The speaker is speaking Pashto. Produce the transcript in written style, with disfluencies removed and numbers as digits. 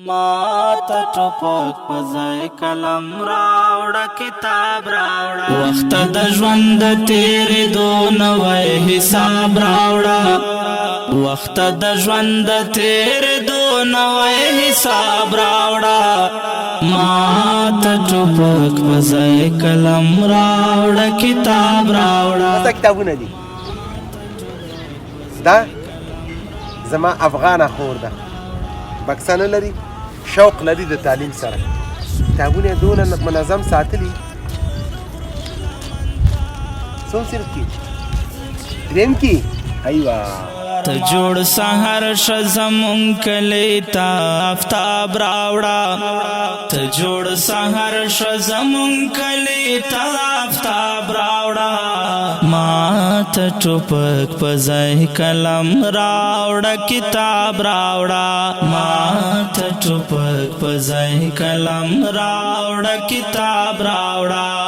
माता टोपक पजाए कलम रावड़ा किताब रावड़ा वक्त द ژوند तेरे दो नवै हिसाब रावड़ा वक्त द ژوند तेरे दो नवै हिसाब रावड़ा माता टोपक पजाए कलम रावड़ा किताब रावड़ा کتابونه دي دا زما افغانه خور ده بکسه نه لري شوق لري د تعلیم سره کتابونه دونه منظم ساتلي څو صرف کې دریم کې ایوه ته جوړ سحر شزمون کلی تا آفتاب راوړه ته جوړ سحر شزمون کلی تا آفتاب راوړه ما ته ټوپک په ځای قلم راوړه کتاب راوړه ما ته ټوپک په ځای قلم راوړه کتاب راوړه